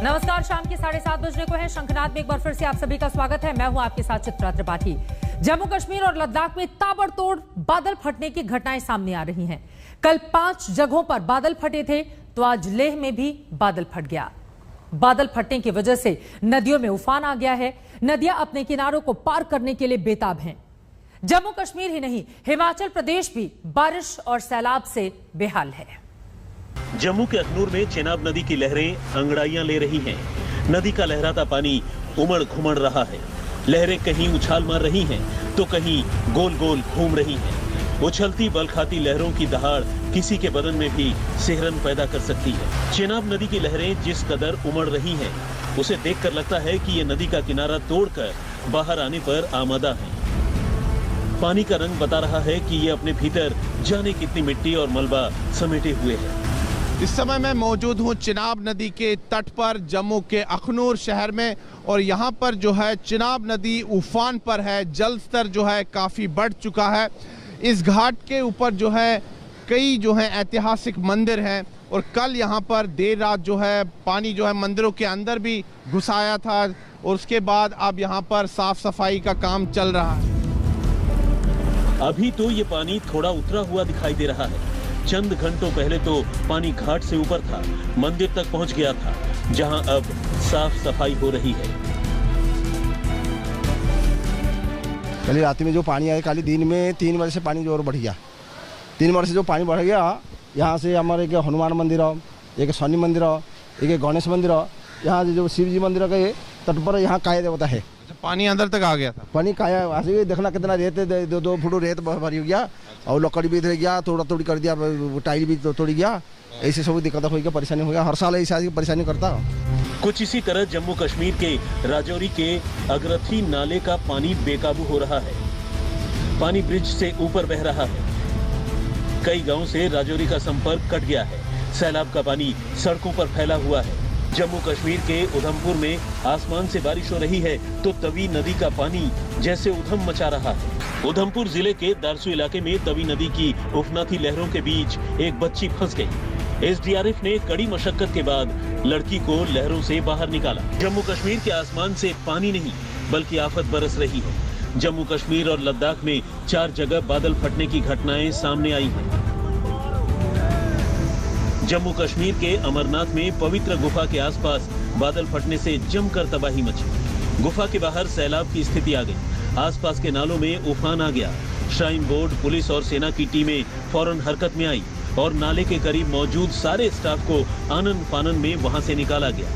नमस्कार, शाम के 7:30 बजने को है। शंखनाद में एक बार फिर से आप सभी का स्वागत है। मैं हूं आपके साथ चित्रा त्रिपाठी। जम्मू कश्मीर और लद्दाख में ताबड़तोड़ बादल फटने की घटनाएं सामने आ रही हैं। कल 5 जगहों पर बादल फटे थे, तो आज लेह में भी बादल फट गया। बादल फटने की वजह से नदियों में उफान आ गया है। नदियां अपने किनारों को पार करने के लिए बेताब हैं। जम्मू कश्मीर ही नहीं, हिमाचल प्रदेश भी बारिश और सैलाब से बेहाल है। जम्मू के अखनूर में चेनाब नदी की लहरें अंगड़ाइयां ले रही हैं। नदी का लहराता पानी उमड़ घुमड़ रहा है। लहरें कहीं उछाल मार रही हैं, तो कहीं गोल गोल घूम रही हैं। उछलती बल खाती लहरों की दहाड़ किसी के बदन में भी सिहरन पैदा कर सकती है। चेनाब नदी की लहरें जिस कदर उमड़ रही हैं, उसे देखकर लगता है कि ये नदी का किनारा तोड़कर बाहर आने पर आमादा है। पानी का रंग बता रहा है कि ये अपने भीतर जाने कितनी मिट्टी और मलबा समेटे हुए है। इस समय मैं मौजूद हूँ चिनाब नदी के तट पर, जम्मू के अखनूर शहर में, और यहाँ पर जो है चिनाब नदी उफान पर है। जल स्तर जो है काफ़ी बढ़ चुका है। इस घाट के ऊपर जो है कई जो है ऐतिहासिक मंदिर हैं, और कल यहाँ पर देर रात जो है पानी जो है मंदिरों के अंदर भी घुस आया था, और उसके बाद अब यहाँ पर साफ सफाई का काम चल रहा है। अभी तो ये पानी थोड़ा उतरा हुआ दिखाई दे रहा है। चंद घंटों पहले तो पानी घाट से ऊपर था, मंदिर तक पहुंच गया था, जहां अब साफ सफाई हो रही है। कल रात में जो पानी आया, कल दिन में 3 बजे से पानी जो और बढ़ गया। 3 बजे से जो पानी बढ़ गया, यहाँ से हमारे एक हनुमान मंदिर, एक शनि मंदिर, एक गणेश मंदिर, यहाँ जो शिव जी मंदिर के तट पर यहाँ काय देवता है। पानी अंदर तक आ गया था। पानी काया ऐसे देखना कितना रेत, 2 फुट रेत भरी हो गया, और लकड़ी भी रह गया, तोड़ा तोड़ी कर दिया, टाइल भी तोड़ गया। ऐसे सब दिक्कत हो गया, परेशानी हो गया। हर साल ऐसी परेशानी करता। कुछ इसी तरह जम्मू कश्मीर के राजौरी के अगरथी नाले का पानी बेकाबू हो रहा है। पानी ब्रिज से ऊपर बह रहा है। कई गांव से राजौरी का संपर्क कट गया है। सैलाब का पानी सड़कों पर फैला हुआ है। जम्मू कश्मीर के उधमपुर में आसमान से बारिश हो रही है, तो तवी नदी का पानी जैसे उधम मचा रहा है। उधमपुर जिले के दारसू इलाके में तवी नदी की उफनाती लहरों के बीच एक बच्ची फंस गई। एसडीआरएफ ने कड़ी मशक्कत के बाद लड़की को लहरों से बाहर निकाला। जम्मू कश्मीर के आसमान से पानी नहीं, बल्कि आफत बरस रही है। जम्मू कश्मीर और लद्दाख में 4 जगह बादल फटने की घटनाएं सामने आई हैं। जम्मू कश्मीर के अमरनाथ में पवित्र गुफा के आसपास बादल फटने से जमकर तबाही मची। गुफा के बाहर सैलाब की स्थिति आ गई। आसपास के नालों में उफान आ गया। श्राइन बोर्ड, पुलिस और सेना की टीमें फौरन हरकत में आई और नाले के करीब मौजूद सारे स्टाफ को आनन फानन में वहां से निकाला गया।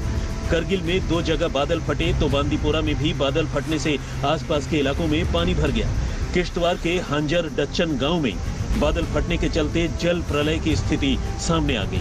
करगिल में 2 जगह बादल फटे, तो बांदीपोरा में भी बादल फटने से आसपास के इलाकों में पानी भर गया। किश्तवाड़ के हांजर डच्चन गांव में बादल फटने के चलते जल प्रलय की स्थिति सामने आ गई।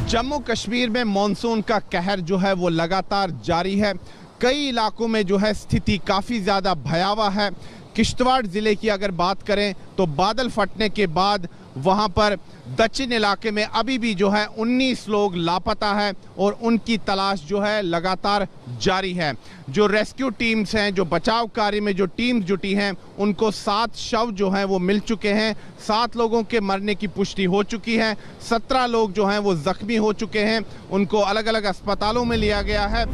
जम्मू कश्मीर में मॉनसून का कहर जो है वो लगातार जारी है। कई इलाकों में जो है स्थिति काफ़ी ज़्यादा भयावह है। किश्तवाड़ ज़िले की अगर बात करें तो बादल फटने के बाद वहां पर दक्षिण इलाके में अभी भी जो है 19 लोग लापता है, और उनकी तलाश जो है लगातार जारी है। जो रेस्क्यू टीम्स हैं, जो बचाव कार्य में जो टीम्स जुटी हैं, उनको 7 शव जो हैं वो मिल चुके हैं। 7 लोगों के मरने की पुष्टि हो चुकी है। 17 लोग जो हैं वो जख्मी हो चुके हैं। उनको अलग अलग अस्पतालों में लिया गया है।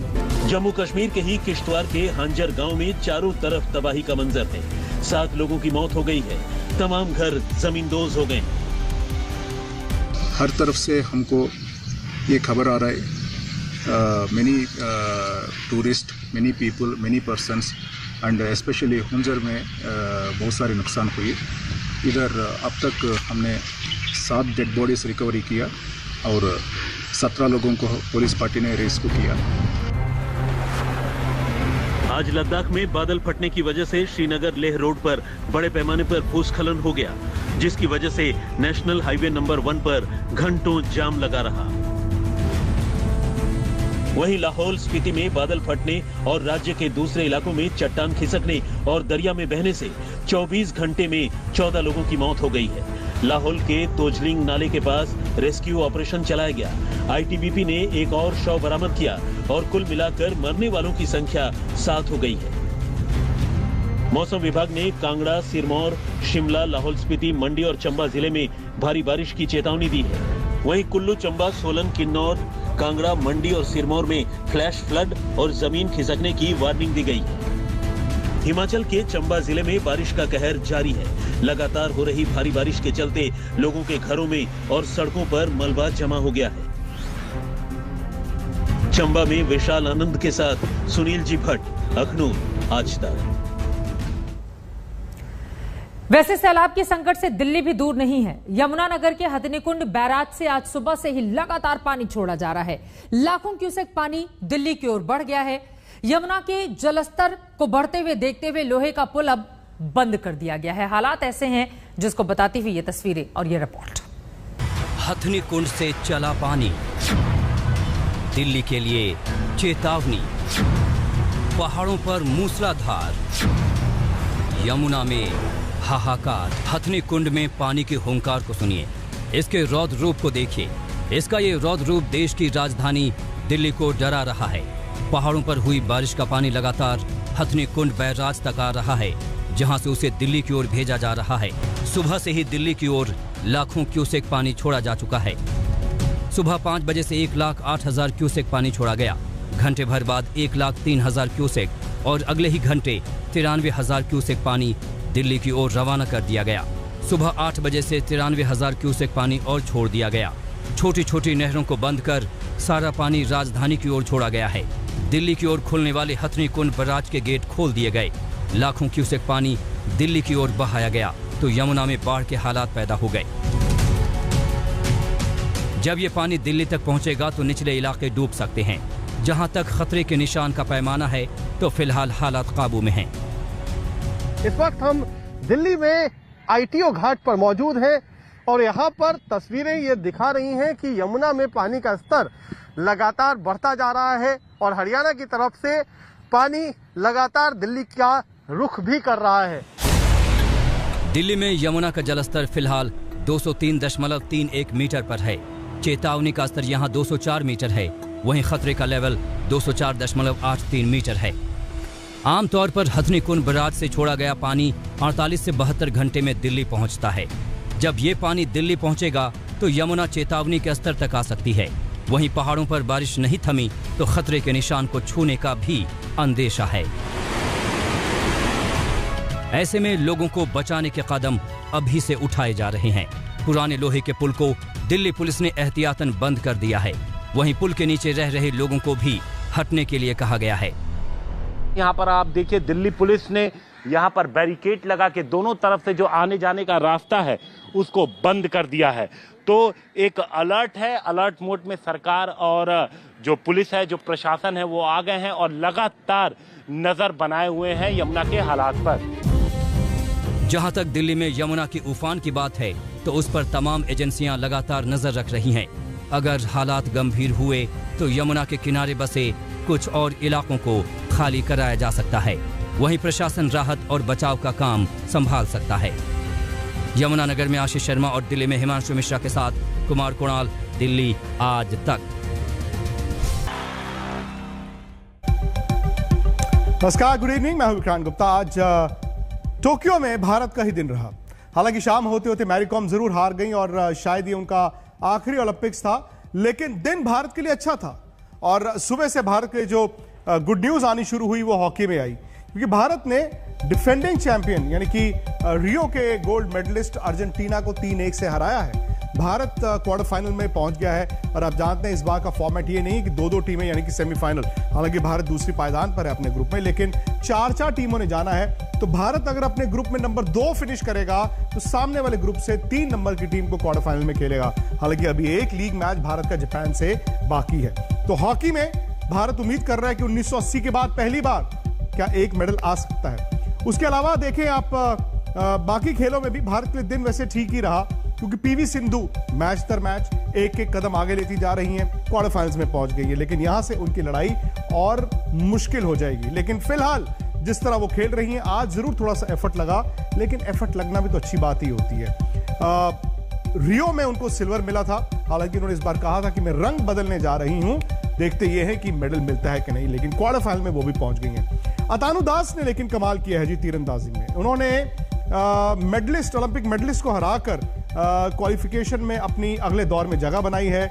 जम्मू कश्मीर के ही किश्तवाड़ के हांजर गांव में चारों तरफ तबाही का मंजर है। 7 लोगों की मौत हो गई है। तमाम घर जमींदोज हो गए। हर तरफ से हमको ये खबर आ रहा है, many tourist, many people, many persons and specially Hunza में बहुत सारे नुकसान हुए। इधर अब तक हमने 7 डेड बॉडीज रिकवरी किया और 17 लोगों को पुलिस पार्टी ने रेस्क्यू किया। आज लद्दाख में बादल फटने की वजह से श्रीनगर लेह रोड पर बड़े पैमाने पर भूस्खलन हो गया, जिसकी वजह से नेशनल हाईवे नंबर 1 पर घंटों जाम लगा रहा। वहीं लाहौल स्पीति में बादल फटने और राज्य के दूसरे इलाकों में चट्टान खिसकने और दरिया में बहने से 24 घंटे में 14 लोगों की मौत हो गई है। लाहौल के तोजलिंग नाले के पास रेस्क्यू ऑपरेशन चलाया गया। आईटीबीपी ने एक और शव बरामद किया और कुल मिलाकर मरने वालों की संख्या 7 हो गई है। मौसम विभाग ने कांगड़ा, सिरमौर, शिमला, लाहौल स्पीति, मंडी और चंबा जिले में भारी बारिश की चेतावनी दी है। वहीं कुल्लू, चंबा, सोलन, किन्नौर, कांगड़ा, मंडी और सिरमौर में फ्लैश फ्लड और जमीन खिसकने की वार्निंग दी गई। हिमाचल के चंबा जिले में बारिश का कहर जारी है। लगातार हो रही भारी बारिश के चलते लोगों के घरों में और सड़कों पर मलबा जमा हो गया है। चंबा में विशाल आनंद के साथ सुनील जी भट्ट, अखनूर, आज तक। वैसे सैलाब के संकट से दिल्ली भी दूर नहीं है। यमुनानगर के हथनीकुंड बैराज से आज सुबह से ही लगातार पानी छोड़ा जा रहा है। लाखों क्यूसेक पानी दिल्ली की ओर बढ़ गया है। यमुना के जलस्तर को बढ़ते हुए देखते हुए लोहे का पुल अब बंद कर दिया गया है। हालात ऐसे हैं जिसको बताती हुई ये तस्वीरें और ये रिपोर्ट। हथनीकुंड से चला पानी, दिल्ली के लिए चेतावनी। पहाड़ों पर मूसलाधार, यमुना में हाहाकार। हथनीकुंड में पानी की हुंकार को सुनिए, इसके रौद्र रूप को देखिए। इसका ये रौद्र रूप देश की राजधानी दिल्ली को डरा रहा है। पहाड़ों पर हुई बारिश का पानी लगातार हथनीकुंड बैराज तक आ रहा है, जहां से उसे दिल्ली की ओर भेजा जा रहा है। सुबह से ही दिल्ली की ओर लाखों क्यूसेक पानी छोड़ा जा चुका है। सुबह 5 बजे से 1,08,000 क्यूसेक पानी छोड़ा गया। घंटे भर बाद 1,03,000 क्यूसेक और अगले ही घंटे 93,000 क्यूसेक पानी दिल्ली की ओर रवाना कर दिया गया। सुबह 8 बजे से 93,000 क्यूसेक पानी और छोड़ दिया गया। छोटी छोटी नहरों को बंद कर सारा पानी राजधानी की ओर छोड़ा गया है। दिल्ली की ओर खुलने वाले हथनीकुंड बैराज के गेट खोल दिए गए। लाखों क्यूसेक पानी दिल्ली की ओर बहाया गया तो यमुना में बाढ़ के हालात पैदा हो गए। जब ये पानी दिल्ली तक पहुंचेगा तो निचले इलाके डूब सकते हैं। जहां तक खतरे के निशान का पैमाना है तो फिलहाल हालात काबू में हैं। इस वक्त हम दिल्ली में ITO घाट पर मौजूद हैं और यहाँ पर तस्वीरें ये दिखा रही हैं कि यमुना में पानी का स्तर लगातार बढ़ता जा रहा है और हरियाणा की तरफ से पानी लगातार दिल्ली का रुख भी कर रहा है। दिल्ली में यमुना का जलस्तर फिलहाल 203.31 मीटर पर है। चेतावनी का स्तर यहाँ 204 मीटर है। वहीं खतरे का लेवल 204.83 मीटर है। आमतौर पर हथनीकुंड बैराज से छोड़ा गया पानी 48 से 72 घंटे में दिल्ली पहुंचता है। जब ये पानी दिल्ली पहुंचेगा तो यमुना चेतावनी के स्तर तक आ सकती है। वहीं पहाड़ों पर बारिश नहीं थमी तो खतरे के निशान को छूने का भी अंदेशा है। ऐसे में लोगों को बचाने के कदम अभी से उठाए जा रहे हैं। पुराने लोहे के पुल को दिल्ली पुलिस ने एहतियातन बंद कर दिया है। वहीं पुल के नीचे रह रहे लोगों को भी हटने के लिए कहा गया है। यहाँ पर आप देखिए दिल्ली पुलिस ने यहाँ पर बैरिकेड लगा के दोनों तरफ से जो आने जाने का रास्ता है उसको बंद कर दिया है। तो एक अलर्ट है, अलर्ट मोड में सरकार और जो पुलिस है, जो प्रशासन है वो आ गए हैं और लगातार नजर बनाए हुए हैं यमुना के हालात पर। जहां तक दिल्ली में यमुना की उफान की बात है तो उस पर तमाम एजेंसियां लगातार नजर रख रही हैं। अगर हालात गंभीर हुए तो यमुना के किनारे बसे कुछ और इलाकों को खाली कराया जा सकता है। वहीं प्रशासन राहत और बचाव का काम संभाल सकता है। यमुनानगर में आशीष शर्मा और दिल्ली में हिमांशु मिश्रा के साथ कुमार कुणाल, दिल्ली आज तक। नमस्कार, गुड इवनिंग, मैं हूं विक्रांत गुप्ता। आज टोक्यो में भारत का ही दिन रहा। हालांकि शाम होते होते मैरी कॉम जरूर हार गई और शायद ये उनका आखिरी ओलंपिक्स था, लेकिन दिन भारत के लिए अच्छा था। और सुबह से भारत के जो गुड न्यूज आनी शुरू हुई वो हॉकी में आई, क्योंकि भारत ने डिफेंडिंग चैंपियन यानी कि रियो के गोल्ड मेडलिस्ट अर्जेंटीना को 3-1 से हराया है। भारत क्वार्टर फाइनल में पहुंच गया है और आप जानते हैं इस बार का फॉर्मेट ये नहीं कि 2-2 टीमें यानी कि सेमीफाइनल। हालांकि भारत दूसरी पायदान पर है अपने ग्रुप में, लेकिन 4-4 टीमों ने जाना है। तो भारत अगर अपने ग्रुप में नंबर 2 फिनिश करेगा तो सामने वाले ग्रुप से 3 नंबर की टीम को क्वार्टर फाइनल में खेलेगा। हालांकि अभी एक लीग मैच भारत का जापान से बाकी है। तो हॉकी में भारत उम्मीद कर रहा है कि 1980 के बाद पहली बार क्या एक मेडल आ सकता है। उसके अलावा देखें आप बाकी खेलों में भी भारत के दिन वैसे ठीक ही रहा, क्योंकि पीवी सिंधु मैच दर मैच एक कदम आगे लेती जा रही हैं, क्वार्टर फाइनल्स में पहुंच गई है। लेकिन यहां से उनकी लड़ाई और मुश्किल हो जाएगी। लेकिन फिलहाल जिस तरह वो खेल रही हैं, आज जरूर थोड़ा सा एफर्ट लगा, लेकिन एफर्ट लगना भी तो अच्छी बात ही होती है। रियो में उनको सिल्वर मिला था। हालांकि उन्होंने इस बार कहा था कि मैं रंग बदलने जा रही हूं, देखते ये है कि मेडल मिलता है कि नहीं। लेकिन क्वार्टर फाइनल में वो भी पहुंच गई हैं। अतानु दास ने लेकिन कमाल किया है जी तीरंदाजी में। उन्होंने मेडलिस्ट, ओलंपिक मेडलिस्ट को हराकर क्वालिफिकेशन में अपनी अगले दौर में जगह बनाई है।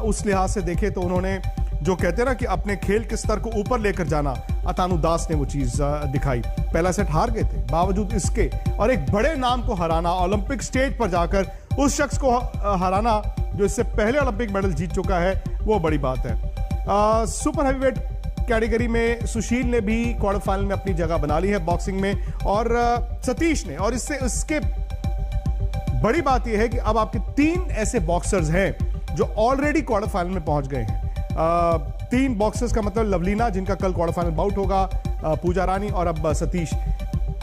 उस लिहाज से देखें तो उन्होंने जो कहते हैं ना कि अपने खेल के स्तर को ऊपर लेकर जाना, अतानु दास ने वो चीज दिखाई। पहला सेट हार गए थे, बावजूद इसके और एक बड़े नाम को हराना, ओलंपिक स्टेज पर जाकर उस शख्स को हराना जो इससे पहले ओलंपिक मेडल जीत चुका है, वो बड़ी बात है। सुपर हैवीवेट कैटेगरी में सुशील ने भी क्वार्टर फाइनल में अपनी जगह बना ली है बॉक्सिंग में, और सतीश ने। और इसके बड़ी बात यह है कि अब आपके 3 ऐसे बॉक्सर्स हैं जो ऑलरेडी क्वार्टर फाइनल में पहुंच गए हैं। 3 बॉक्सर्स का मतलब लवलीना, जिनका कल क्वार्टर फाइनल बाउट होगा, पूजा रानी और अब सतीश।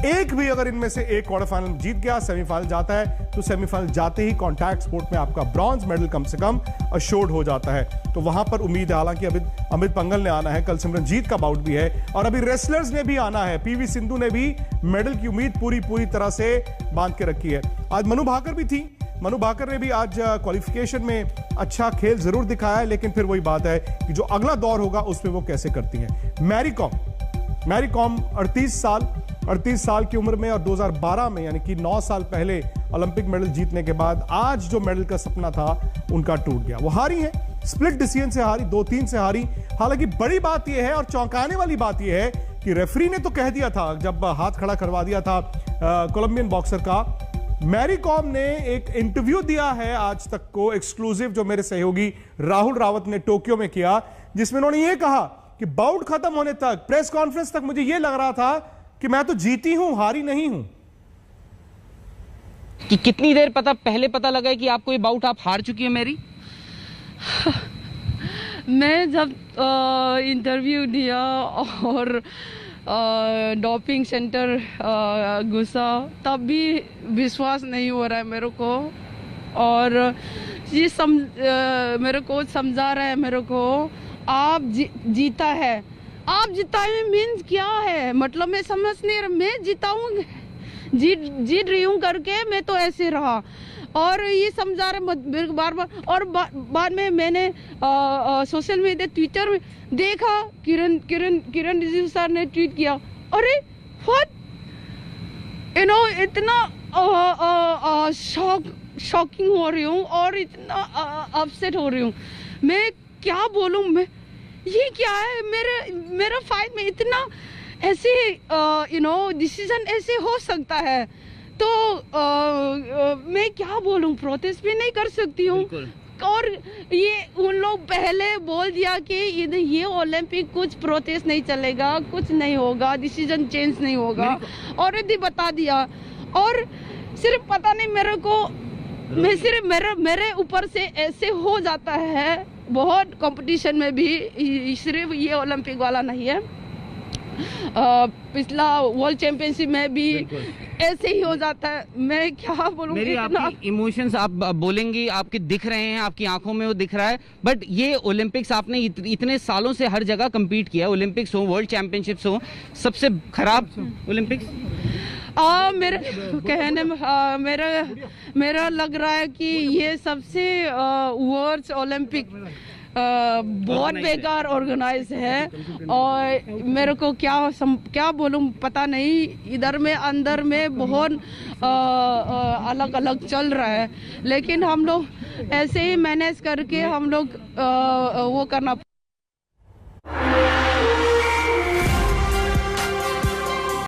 एक भी अगर इनमें से एक क्वार्टर फाइनल जीत गया, सेमीफाइनल जाता है, तो सेमीफाइनल जाते ही कॉन्टैक्ट स्पोर्ट में आपका ब्रॉन्ज मेडल कम से कम अश्योर्ड हो जाता है। तो वहां पर उम्मीद है, हालांकि अभी अमित पंघल ने आना है, कल सिमरनजीत का बाउट भी है, और अभी रेसलर्स ने भी आना है। पीवी सिंधु ने भी मेडल की उम्मीद पूरी तरह से बांध के रखी है। आज मनु भाकर भी थी, मनु भाकर ने भी आज क्वालिफिकेशन में अच्छा खेल जरूर दिखाया है, लेकिन फिर वही बात है कि जो अगला दौर होगा उसमें वो कैसे करती हैं। मैरी कॉम 38 साल की उम्र में और 2012 में, यानी कि 9 साल पहले ओलंपिक मेडल जीतने के बाद आज जो मेडल का सपना था उनका टूट गया। वो हारी है, स्प्लिट डिसीजन से हारी, 2-3 से हारी। हालांकि बड़ी बात यह है और चौंकाने वाली बात यह है कि रेफरी ने तो कह दिया था, जब हाथ खड़ा करवा दिया था कोलंबियन बॉक्सर का, मैरी कॉम ने एक इंटरव्यू दिया है आज तक को एक्सक्लूसिव, जो मेरे सहयोगी राहुल रावत ने टोक्यो में किया, जिसमें उन्होंने ये कहा कि बाउट खत्म होने तक, प्रेस कॉन्फ्रेंस तक मुझे ये लग रहा था कि मैं तो जीती हूं, हारी नहीं हूं। कि कितनी देर पहले पता लगा कि आपको ये बाउट आप हार चुकी है मेरी? मैं जब इंटरव्यू दिया और डोपिंग सेंटर घुसा, तब भी विश्वास नहीं हो रहा है मेरे को। और ये मेरे को समझा रहा है मेरे को, आप जीता है, आप जीता है मीन्स क्या है, मतलब मैं समझ नहीं रहा। मैं जीता हूँ, जीत रही हूँ करके मैं तो ऐसे रहा, और ये समझा रहे बार। और बाद में मैंने सोशल मीडिया ट्विटर में देखा, किरण रिजिजू सर ने ट्वीट किया, अरे व्हाट, इतना शॉकिंग हो रही हूँ और इतना अपसेट हो रही हूँ। मैं क्या बोलूँ, मैं ये क्या है, मेरा फाइट में इतना ऐसे डिसीजन ऐसे हो सकता है, तो मैं क्या बोलूं, प्रोटेस्ट भी नहीं कर सकती हूँ। और ये उन लोग पहले बोल दिया कि ये ओलंपिक कुछ प्रोटेस्ट नहीं चलेगा, कुछ नहीं होगा, डिसीजन चेंज नहीं होगा, ऑलरेडी बता दिया। और सिर्फ पता नहीं मेरे को, मैं सिर्फ मेरे ऊपर से ऐसे हो जाता है। बहुत कंपटीशन में भी, सिर्फ ये ओलंपिक वाला नहीं है, पिछला वर्ल्ड चैंपियनशिप में भी ऐसे ही हो जाता है। मैं क्या बोलूं, मेरी आपकी इमोशंस आप बोलेंगी, आपके दिख रहे हैं, आपकी आंखों में वो दिख रहा है। बट ये ओलंपिक्स आपने इतने सालों से हर जगह compete किया, ओलंपिक्स हो, वर्ल्ड चैंपियनशिप्स हो, सबसे खराब ओलंपिक्स मेरे कहने में मेरा लग रहा है कि ये सबसे वर्ल्ड ओलंपिक बहुत बेकार ऑर्गेनाइज है। और मेरे को क्या बोलूं पता नहीं, इधर में अंदर में बहुत अलग अलग चल रहा है, लेकिन हम लोग ऐसे ही मैनेज करके हम लोग वो करना।